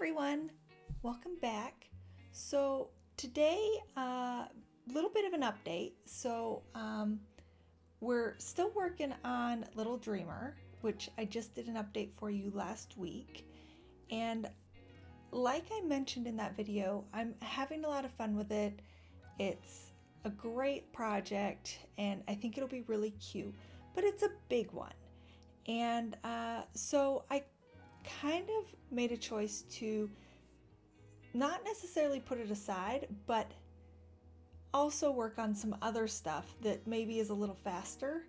everyone, welcome back. So today, a little bit of an update. We're still working on Little Dreamer, which I just did an update for you last week. And like I mentioned in that video, I'm having a lot of fun with it. It's a great project and I think it'll be really cute, but it's a big one. And so I kind of made a choice to not necessarily put it aside, but also work on some other stuff that maybe is a little faster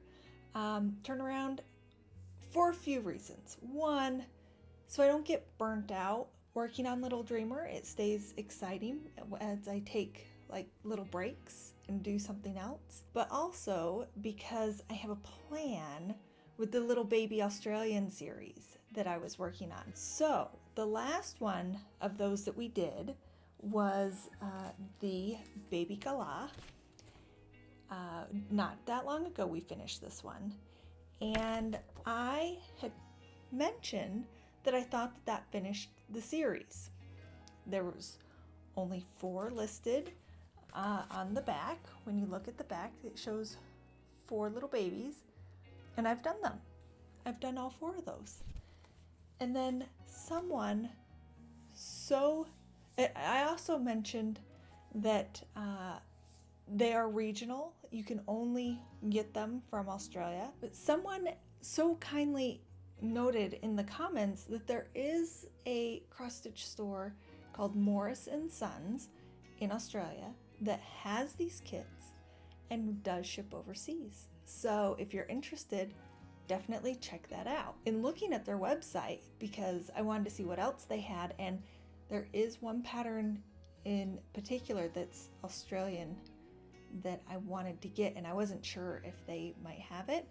turnaround for a few reasons. One, so I don't get burnt out working on Little Dreamer. It stays exciting as I take like little breaks and do something else. But also because I have a plan with the Little Baby Australian series that I was working on. So the last one of those that we did was the Baby Gala. Not that long ago we finished this one. And I had mentioned that I thought that finished the series. There was only 4 listed on the back. When you look at the back, it shows 4 little babies. And I've done them. I've done all 4 of those. And then I also mentioned that they are regional. You can only get them from Australia. But someone so kindly noted in the comments that there is a cross-stitch store called Morris & Sons in Australia that has these kits and does ship overseas. So if you're interested, definitely check that out. In looking at their website, because I wanted to see what else they had, and there is one pattern in particular that's Australian that I wanted to get, and I wasn't sure if they might have it.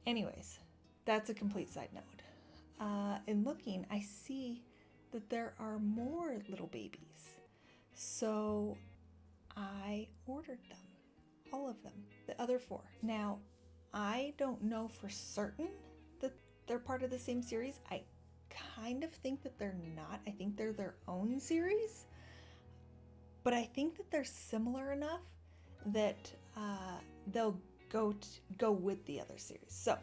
Anyways, that's a complete side note. In looking, I see that there are more little babies. So I ordered them. All of them, the other 4. Now, I don't know for certain that they're part of the same series. I kind of think that they're not. I think they're their own series. But I think that they're similar enough that they'll go with the other series. So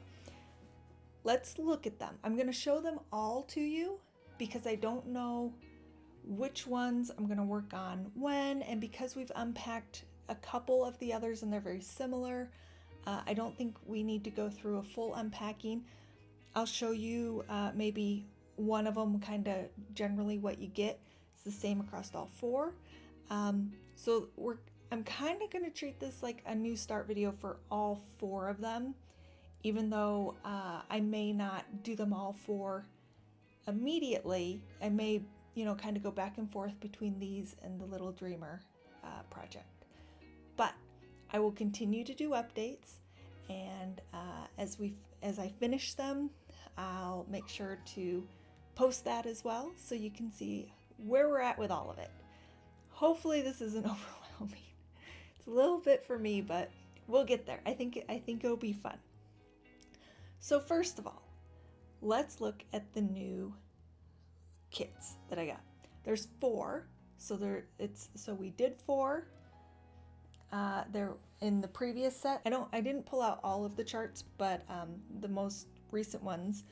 let's look at them. I'm going to show them all to you because I don't know which ones I'm going to work on when, and because we've unpacked a couple of the others and they're very similar, I don't think we need to go through a full unpacking. I'll show you maybe one of them, kind of generally what you get. It's the same across all 4. I'm kind of going to treat this like a new start video for all 4 of them, even though I may not do them all 4 immediately. I may, kind of go back and forth between these and the Little Dreamer project. But I will continue to do updates, and as I finish them, I'll make sure to post that as well so you can see where we're at with all of it. Hopefully this isn't overwhelming. It's a little bit for me, but we'll get there. I think it'll be fun. So first of all, let's look at the new kits that I got. There's 4, so we did 4. They're in the previous set. I didn't pull out all of the charts, but the most recent ones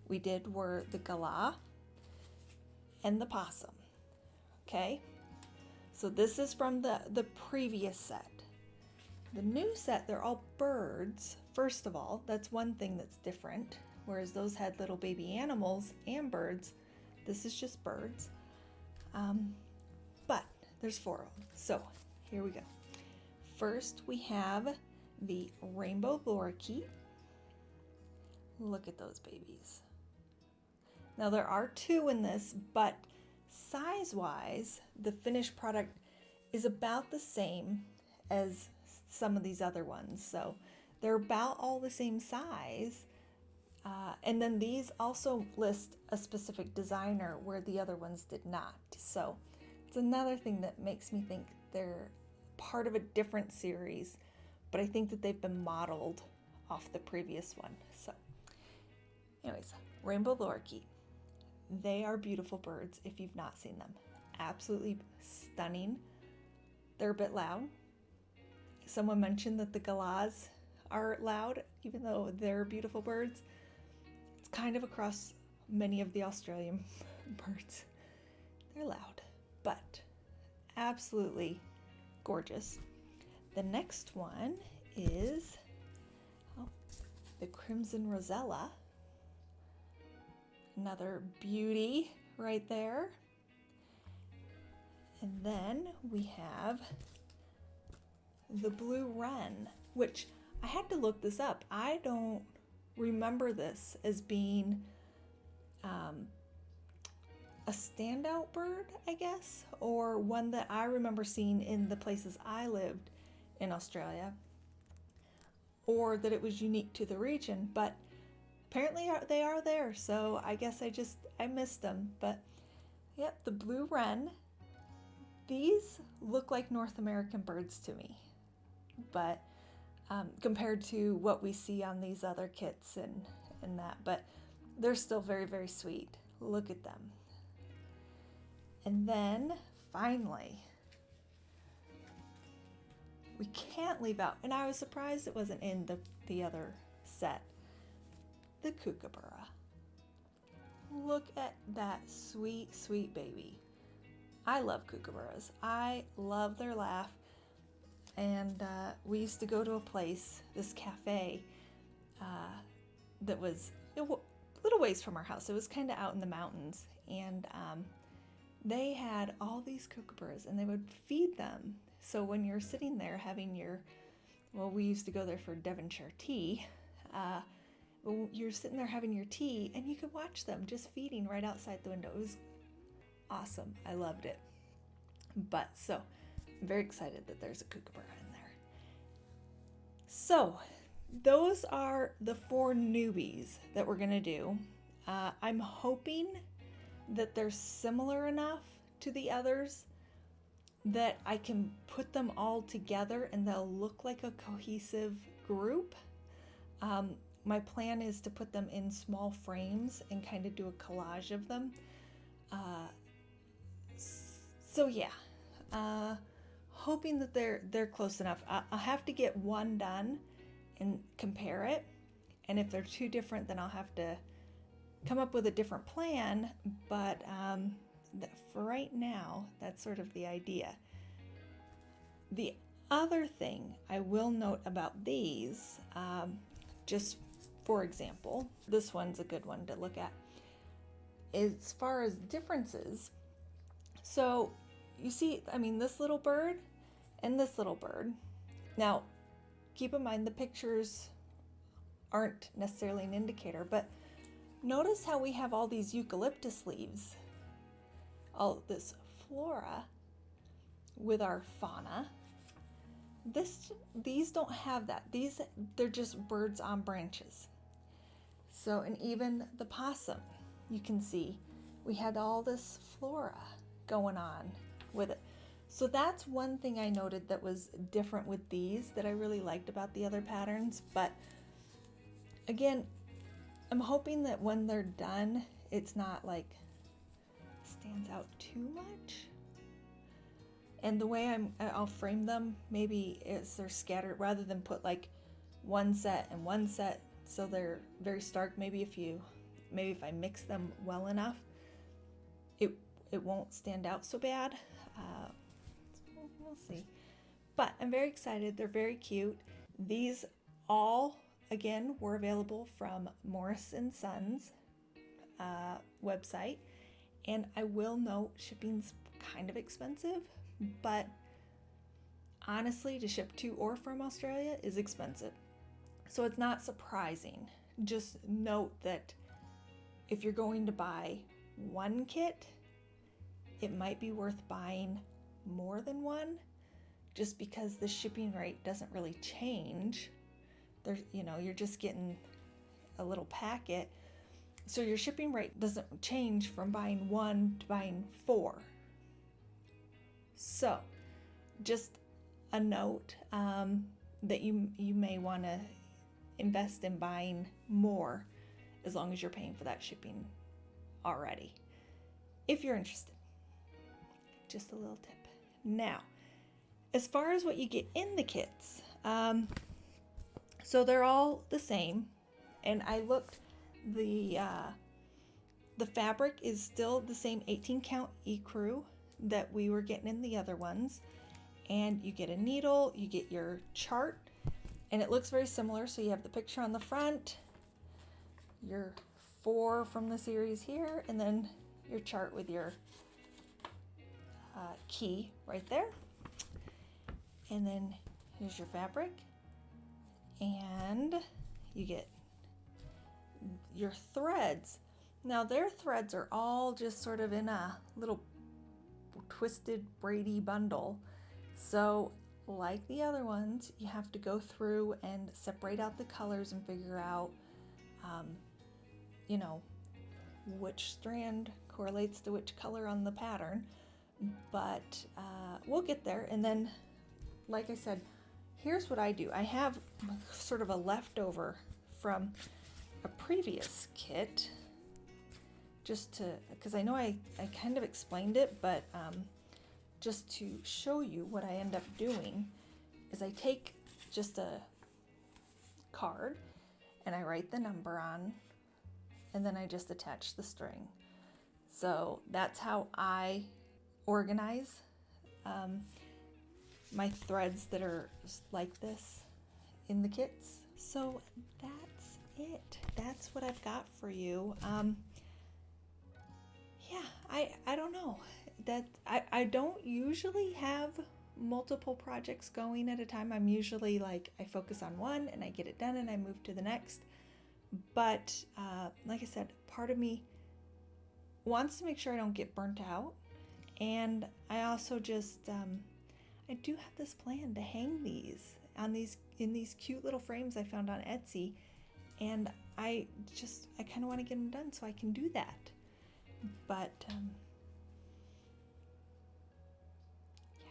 we did were the Gala and the Possum. Okay, so this is from the previous set. The new set, they're all birds. First of all, that's one thing that's different. Whereas those had little baby animals and birds, this is just birds. But there's 4 of them. So here we go. First, we have the rainbow lorikeet. Look at those babies. Now there are 2 in this, but size-wise, the finished product is about the same as some of these other ones. So they're about all the same size. And then these also list a specific designer where the other ones did not. So it's another thing that makes me think they're part of a different series, but I think that they've been modeled off the previous one. So anyways, rainbow lorikeet. They are beautiful birds if you've not seen them. Absolutely stunning. They're a bit loud. Someone mentioned that the galahs are loud, even though they're beautiful birds. It's kind of across many of the Australian birds. They're loud, but absolutely gorgeous. The next one is the Crimson Rosella. Another beauty right there. And then we have the Blue Wren, which I had to look this up. I don't remember this as being a standout bird, I guess, or one that I remember seeing in the places I lived in Australia, or that it was unique to the region, but apparently they are there, so I guess I missed them. But yep, the Blue Wren. These look like North American birds to me, but compared to what we see on these other kits and that, but they're still very, very sweet. Look at them. And then finally, we can't leave out, and I was surprised it wasn't in the other set, the Kookaburra. Look at that sweet, sweet baby. I love kookaburras. I love their laugh. And we used to go to a place, this cafe, that was a little ways from our house. It was kind of out in the mountains. And they had all these kookaburras, and they would feed them. So when you're sitting there having we used to go there for Devonshire tea. You're sitting there having your tea, and you could watch them just feeding right outside the window. It was awesome. I loved it. But so I'm very excited that there's a kookaburra in there. So those are the 4 newbies that we're going to do. I'm hoping that they're similar enough to the others that I can put them all together and they'll look like a cohesive group. My plan is to put them in small frames and kind of do a collage of them. So yeah, hoping that they're close enough. I'll have to get one done and compare it, and if they're too different, then I'll have to come up with a different plan. But for right now, that's sort of the idea. The other thing I will note about these, just for example, this one's a good one to look at. As far as differences, so you see, this little bird and this little bird. Now, keep in mind the pictures aren't necessarily an indicator, but notice how we have all these eucalyptus leaves, all this flora with our fauna. These don't have that. They're just birds on branches. So, and even the possum, you can see we had all this flora going on with it. So that's one thing I noted that was different with these that I really liked about the other patterns. But again, I'm hoping that when they're done, it's not like stands out too much. And the way I'll frame them maybe is they're scattered rather than put like one set and one set so they're very stark. Maybe if I mix them well enough, it won't stand out so bad. We'll see. But I'm very excited. They're very cute. These all, again, were available from Morris & Sons website. And I will note shipping's kind of expensive, but honestly, to ship to or from Australia is expensive. So it's not surprising. Just note that if you're going to buy one kit, it might be worth buying more than one, just because the shipping rate doesn't really change. You're just getting a little packet. So your shipping rate doesn't change from buying one to buying 4. So just a note that you may want to invest in buying more as long as you're paying for that shipping already, if you're interested. Just a little tip. Now, as far as what you get in the kits, so they're all the same, and I looked, the fabric is still the same 18 count ecru that we were getting in the other ones, and you get a needle, you get your chart, and it looks very similar. So you have the picture on the front, your 4 from the series here, and then your chart with your key right there. And then here's your fabric, and you get your threads. Now their threads are all just sort of in a little twisted braidy bundle. So like the other ones, you have to go through and separate out the colors and figure out, you know, which strand correlates to which color on the pattern. But we'll get there. And then, like I said, here's what I do. I have sort of a leftover from a previous kit, just to, because I know I kind of explained it, but just to show you what I end up doing is I take just a card and I write the number on, and then I just attach the string. So that's how I organize my threads that are like this in the kits. So that's it. That's what I've got for you. Yeah, I don't know. That I don't usually have multiple projects going at a time. I'm usually like, I focus on one and I get it done and I move to the next. But like I said, part of me wants to make sure I don't get burnt out. And I also just, I do have this plan to hang these on in these cute little frames I found on Etsy. And I kind of want to get them done so I can do that. But yeah,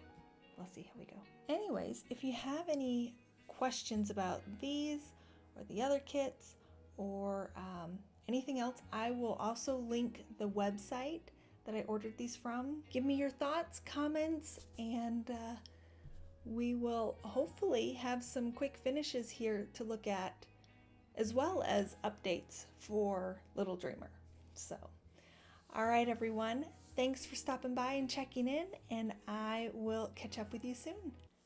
we'll see how we go. Anyways, if you have any questions about these or the other kits or anything else, I will also link the website that I ordered these from. Give me your thoughts, comments, and we will hopefully have some quick finishes here to look at, as well as updates for Little Dreamer. So, all right, everyone. Thanks for stopping by and checking in, and I will catch up with you soon.